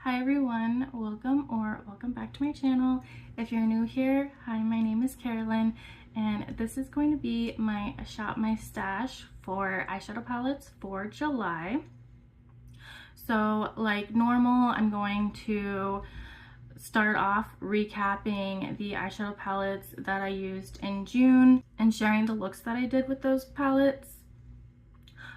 Hi everyone, welcome back to my channel. If you're new here, hi, my name is Carolyn, and this is going to be my Shop My Stash for eyeshadow palettes for July. So like normal, I'm going to start off recapping the eyeshadow palettes that I used in June and sharing the looks that I did with those palettes.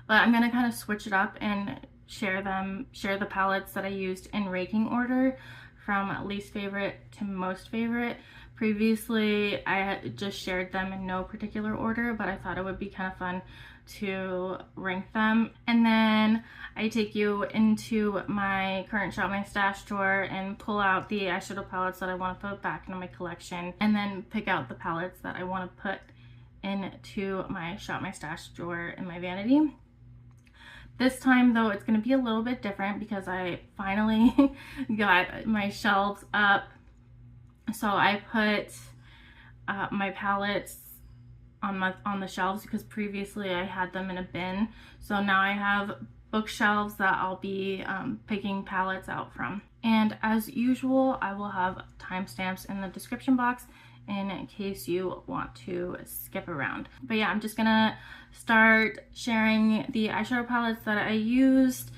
But I'm gonna kind of switch it up and share the palettes that I used in ranking order from least favorite to most favorite. Previously, I had just shared them in no particular order, but I thought it would be kind of fun to rank them. And then I take you into my current Shop My Stash drawer and pull out the eyeshadow palettes that I want to put back into my collection, and then pick out the palettes that I want to put into my Shop My Stash drawer in my vanity. This time though, it's going to be a little bit different because I finally got my shelves up. So I put my palettes on the shelves because previously I had them in a bin. So now I have bookshelves that I'll be picking palettes out from. And as usual, I will have timestamps in the description box in case you want to skip around. But yeah, I'm just gonna start sharing the eyeshadow palettes that I used,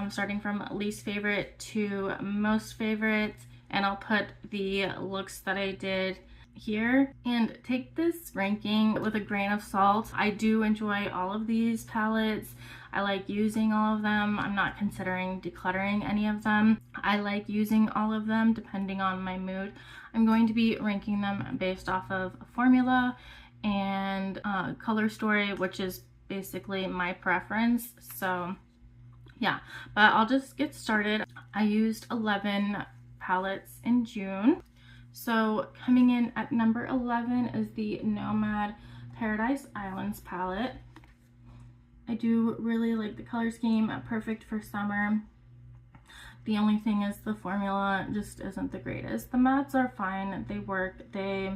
starting from least favorite to most favorite, and I'll put the looks that I did here. And take this ranking with a grain of salt. I do enjoy all of these palettes. I like using all of them. I'm not considering decluttering any of them. I like using all of them depending on my mood. I'm going to be ranking them based off of formula and color story, which is basically my preference. So yeah, but I'll just get started. I used 11 palettes in June. So coming in at number 11 is the Nomad Paradise Islands palette. I do really like the color scheme, perfect for summer. The only thing is the formula just isn't the greatest. The mattes are fine, they work, they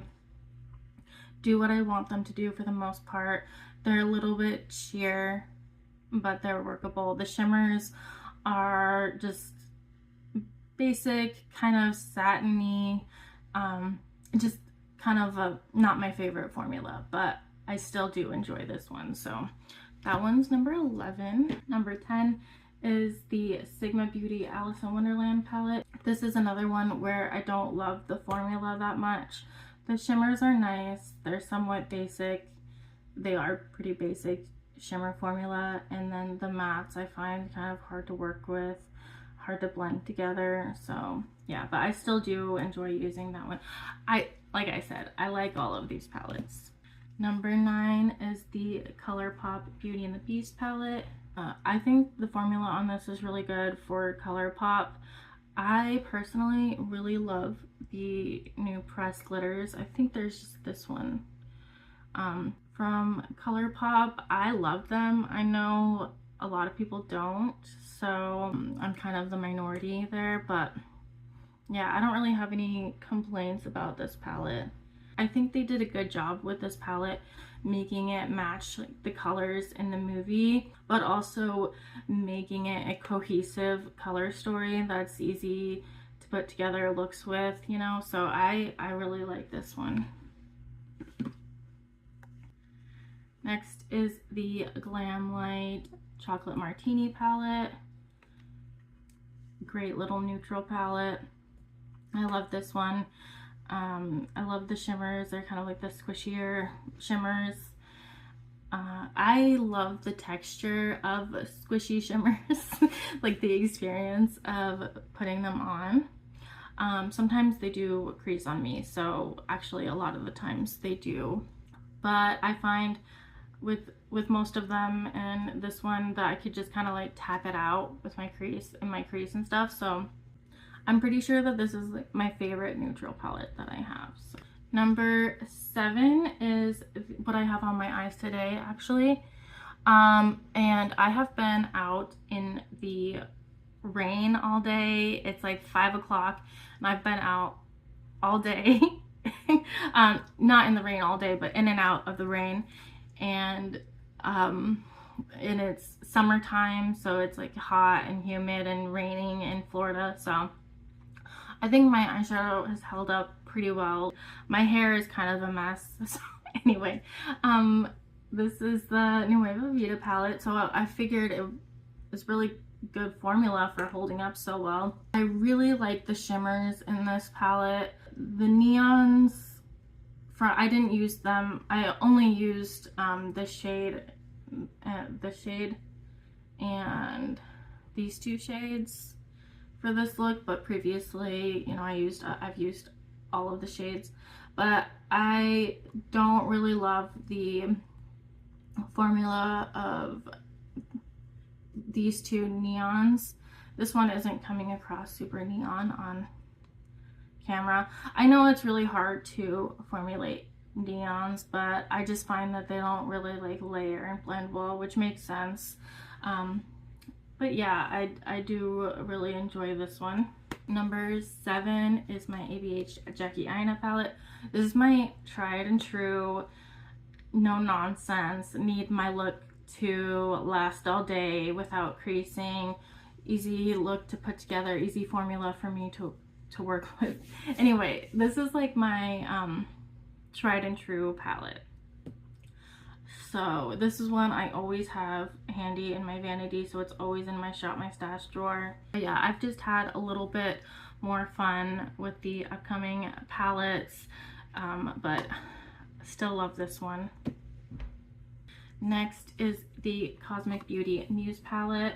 do what I want them to do for the most part. They're a little bit sheer, but they're workable. The shimmers are just basic, kind of satiny, just kind of not my favorite formula, but I still do enjoy this one. So that one's number 11. Number 10 is the Sigma Beauty Alice in Wonderland palette. This is another one where I don't love the formula that much. The shimmers are nice, they're somewhat basic. They are pretty basic shimmer formula, and then the mattes I find kind of hard to work with, hard to blend together. So yeah, but I still do enjoy using that one. Like I said, I like all of these palettes. Number 9 is the ColourPop Beauty and the Beast palette. I think the formula on this is really good for ColourPop. I personally really love the new pressed glitters. I think there's just this one from ColourPop. I love them. I know a lot of people don't, so I'm kind of the minority there, but yeah, I don't really have any complaints about this palette. I think they did a good job with this palette, making it match like the colors in the movie, but also making it a cohesive color story that's easy to put together looks with, you know, so I really like this one. Next is the Glamlight Chocolate Martini palette. Great little neutral palette. I love this one. I love the shimmers. They're kind of like the squishier shimmers. I love the texture of squishy shimmers, like the experience of putting them on. Sometimes they do crease on me, so actually a lot of the times they do. But I find with most of them and this one that I could just kind of like tap it out with my crease and stuff. So I'm pretty sure that this is like my favorite neutral palette that I have. So number 7 is what I have on my eyes today, actually. And I have been out in the rain all day. It's like 5 o'clock and I've been out all day. Not in the rain all day, but in and out of the rain. And and it's summertime, so it's like hot and humid and raining in Florida. So I think my eyeshadow has held up pretty well. My hair is kind of a mess. So anyway, this is the Nueva Vida palette. So I figured it was really good formula for holding up so well. I really like the shimmers in this palette. The neons, I didn't use them. I only used the shade and these two shades for this look, but previously, you know, I've used all of the shades. But I don't really love the formula of these two neons. This one isn't coming across super neon on camera. I know it's really hard to formulate neons, but I just find that they don't really like layer and blend well, which makes sense. But yeah, I do really enjoy this one. Number 7 is my ABH Jackie Aina palette. This is my tried and true, no nonsense, need my look to last all day without creasing, easy look to put together, easy formula for me to work with. Anyway, this is like my tried and true palette. So this is one I always have handy in my vanity, so it's always in my Shop My Stash drawer. But yeah, I've just had a little bit more fun with the upcoming palettes, but still love this one. Next is the Cosmic Beauty Muse palette.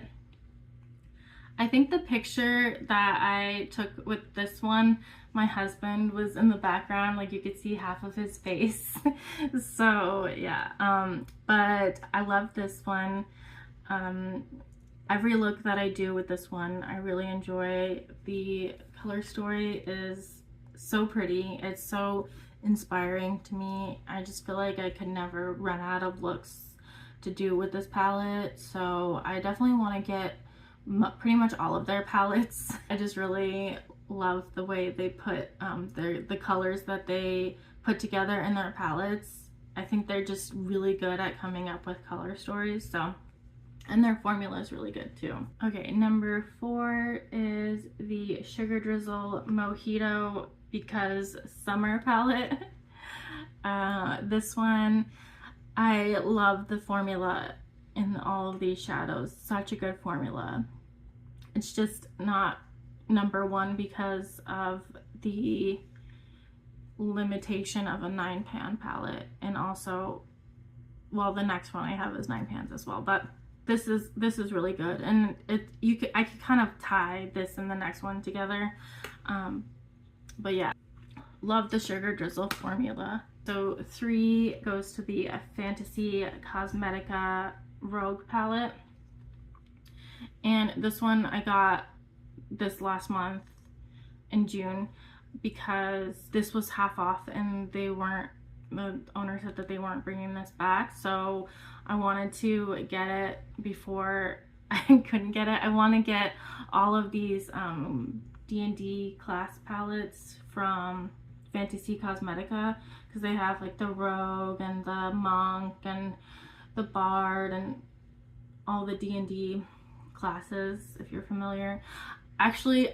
I think the picture that I took with this one, my husband was in the background, like you could see half of his face. So yeah, but I love this one. Every look that I do with this one, I really enjoy. The color story is so pretty. It's so inspiring to me. I just feel like I could never run out of looks to do with this palette. So I definitely want to get pretty much all of their palettes. I just really love the way they put the colors that they put together in their palettes. I think they're just really good at coming up with color stories. So, and their formula is really good too. Okay, number 4 is the Sugar Drizzle Mojito Because Summer palette. This one, I love the formula in all of these shadows. Such a good formula. It's just not number 1 because of the limitation of a 9-pan palette, and also, well, the next one I have is 9 pans as well, but this is really good, and I could kind of tie this and the next one together. But yeah, love the Sugar Drizzle formula. So 3 goes to the Fantasy Cosmetica Rogue palette, and this one I got this last month in June because this was half off, and the owner said that they weren't bringing this back, so I wanted to get it before I couldn't get it. I want to get all of these D&D class palettes from Fantasy Cosmetica, because they have like the Rogue and the Monk and the Bard and all the D&D classes, if you're familiar. Actually,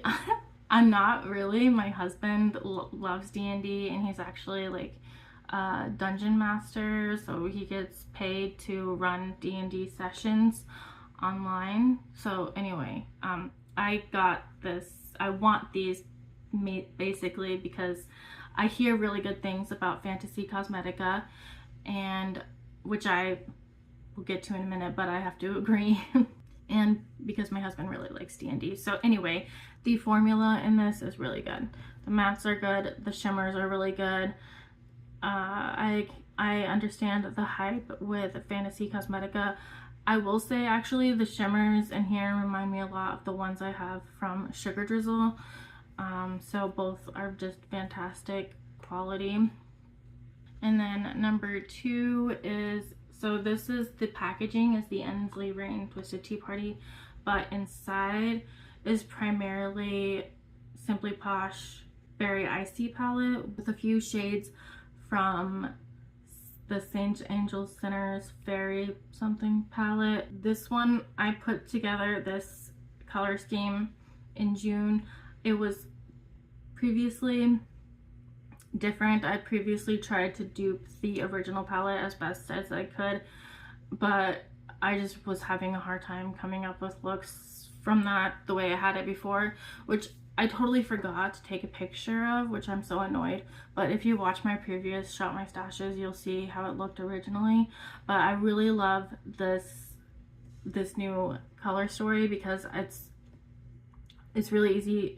I'm not really. My husband loves D&D, and he's actually like a dungeon master, so he gets paid to run D&D sessions online. So anyway, I got this. I want these basically because I hear really good things about Fantasy Cosmetica, and which I will get to in a minute, but I have to agree. And because my husband really likes D&D. So anyway, the formula in this is really good. The mattes are good. The shimmers are really good. I understand the hype with Fantasy Cosmetica. I will say, actually, the shimmers in here remind me a lot of the ones I have from Sugar Drizzle. So both are just fantastic quality. And then number 2 is, so this is the packaging is the Ensley Rain Twisted Tea Party, but inside is primarily Simply Posh Berry Icy palette with a few shades from the Saint Angel Sinners Fairy something palette. This one, I put together this color scheme in June. It was previously different. I previously tried to dupe the original palette as best as I could, but I just was having a hard time coming up with looks from that the way I had it before, which I totally forgot to take a picture of, which I'm so annoyed. But if you watch my previous Shop My Stashes, you'll see how it looked originally. But I really love this new color story because it's really easy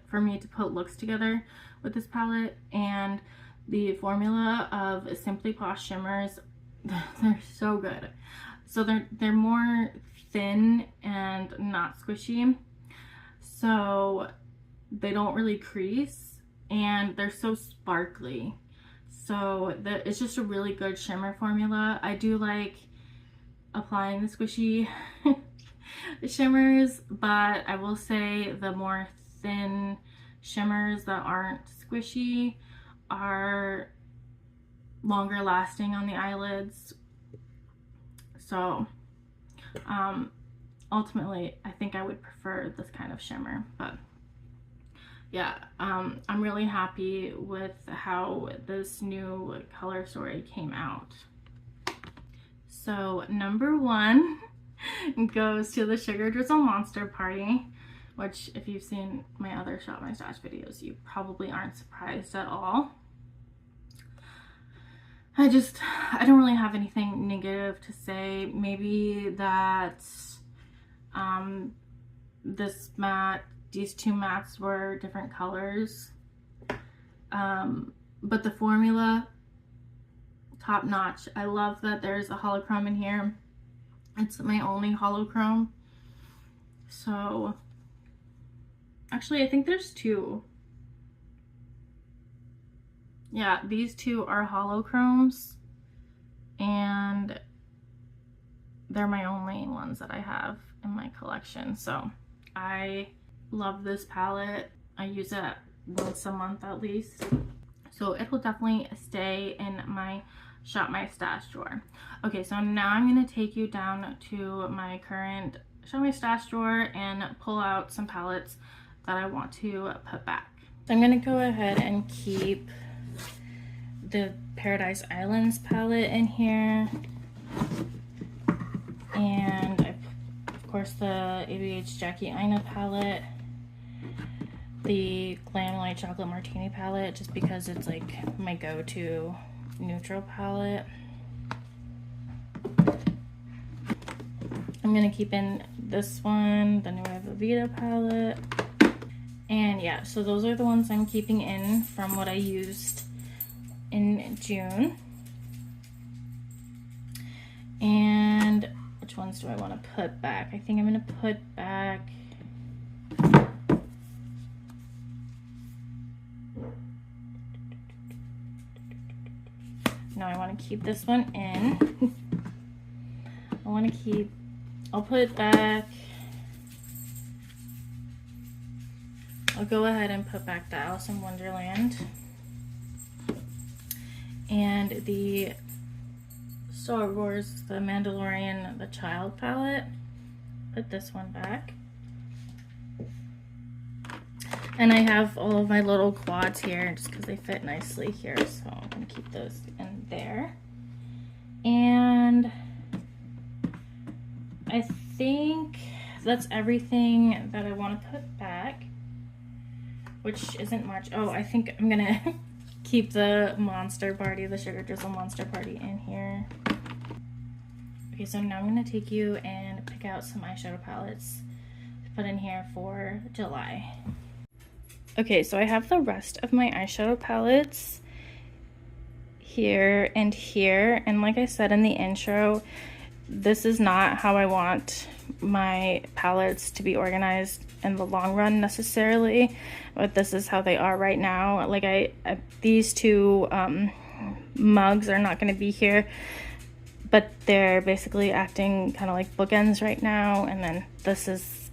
for me to put looks together with this palette. And the formula of Simply Posh shimmers, they're so good. So they're more thin and not squishy, so they don't really crease, and they're so sparkly. So it's just a really good shimmer formula. I do like applying the squishy shimmers, but I will say the more thin shimmers that aren't squishy are longer lasting on the eyelids. So ultimately I think I would prefer this kind of shimmer. But yeah, I'm really happy with how this new color story came out. So number 1 goes to the Sugar Drizzle Monster Party, which if you've seen my other Shop My Stash videos, you probably aren't surprised at all. I don't really have anything negative to say. Maybe that these two mattes were different colors, but the formula, top notch. I love that there's a holochrome in here. It's my only holochrome. So actually I think there's 2. Yeah, these 2 are holochromes, and they're my only ones that I have in my collection. So I love this palette. I use it once a month at least. So it will definitely stay in my Shop My Stash drawer. Okay, so now I'm going to take you down to my current Shop My Stash drawer and pull out some palettes that I want to put back. So I'm going to go ahead and keep the Paradise Islands palette in here, and of course the ABH Jackie Aina palette, the Glam Light Chocolate Martini palette, just because it's like my go-to neutral palette. I'm gonna keep in this one, the Nueva Vida palette, and yeah, so those are the ones I'm keeping in from what I used in June. And which ones do I want to put back? I think I'm going to put back no, I want to keep this one in. I'll put it back. I'll go ahead and put back the Alice in Wonderland and the Star Wars, the Mandalorian, the Child palette. Put this one back. And I have all of my little quads here just because they fit nicely here, so I'm going to keep those in there. And I think that's everything that I want to put back, which isn't much. Oh, I think I'm going to keep the Monster Party, the Sugar Drizzle Monster Party in here. Okay, so now I'm going to take you and pick out some eyeshadow palettes to put in here for July. Okay, so I have the rest of my eyeshadow palettes here and here, and like I said in the intro, this is not how I want my palettes to be organized in the long run necessarily, but this is how they are right now. Like these two mugs are not going to be here, but they're basically acting kind of like bookends right now, and then this is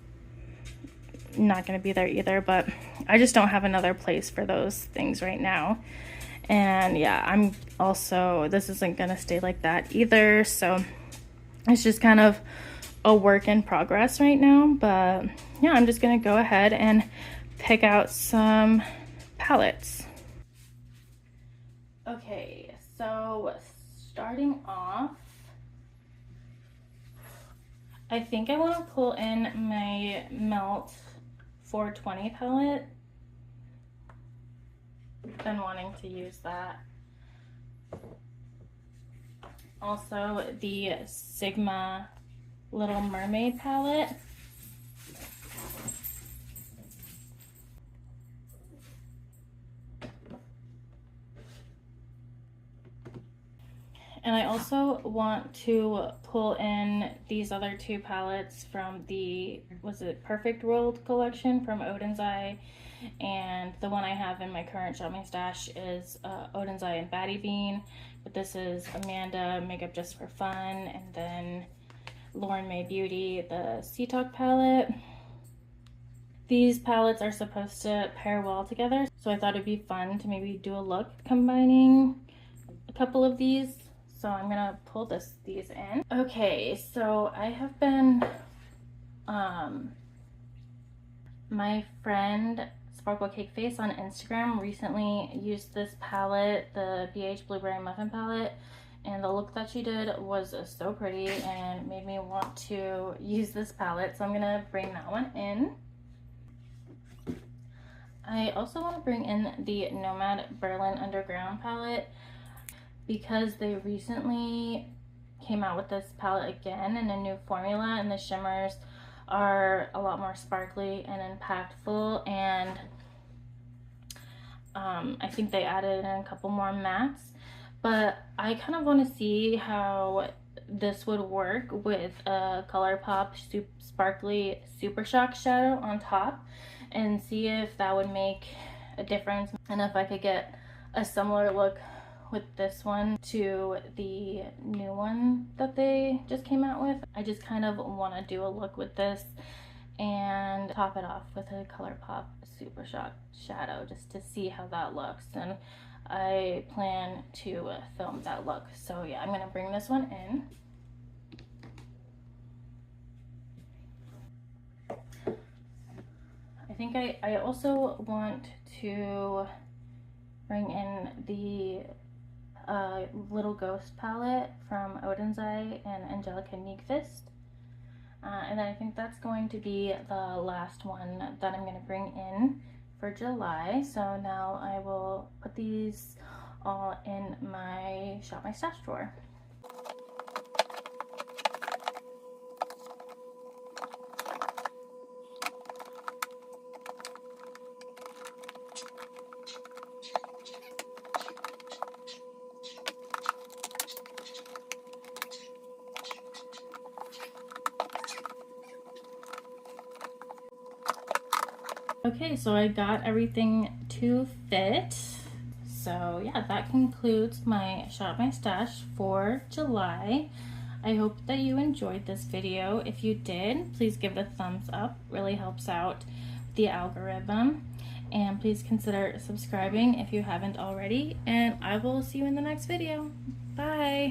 not going to be there either, but I just don't have another place for those things right now. And yeah, I'm also, this isn't gonna stay like that either, so it's just kind of a work in progress right now. But yeah, I'm just gonna go ahead and pick out some palettes. Okay, so starting off, I think I want to pull in my Melt 420 palette. Been wanting to use that. Also the Sigma Little Mermaid palette. And I also want to pull in these other two palettes from the, was it Perfect World collection from Odin's Eye, and the one I have in my current Shop My Stash is Odin's Eye and Batty Bean, but this is Amanda Makeup Just for Fun, and then Lauren May Beauty, the Sea Talk palette. These palettes are supposed to pair well together, so I thought it'd be fun to maybe do a look combining a couple of these. So I'm gonna pull these in. Okay, so I have been, my friend Sparkle Cake Face on Instagram recently used this palette, the BH Blueberry Muffin palette, and the look that she did was so pretty and made me want to use this palette, so I'm gonna bring that one in. I also want to bring in the Nomad Berlin Underground palette, because they recently came out with this palette again in a new formula, and the shimmers are a lot more sparkly and impactful, and I think they added in a couple more mattes, but I kind of want to see how this would work with a ColourPop Sparkly Super Shock shadow on top, and see if that would make a difference, and if I could get a similar look with this one to the new one that they just came out with. I just kind of want to do a look with this and top it off with a ColourPop Super Shock shadow just to see how that looks, and I plan to film that look. So yeah, I'm gonna bring this one in. I think I also want to bring in the Little Ghost palette from Odin's Eye and Angelica Nyqvist. And I think that's going to be the last one that I'm going to bring in for July. So now I will put these all in my Shop My Stash drawer. Okay, so I got everything to fit. So yeah, that concludes my Shop My Stash for July. I hope that you enjoyed this video. If you did, please give it a thumbs up. It really helps out the algorithm. And please consider subscribing if you haven't already. And I will see you in the next video. Bye!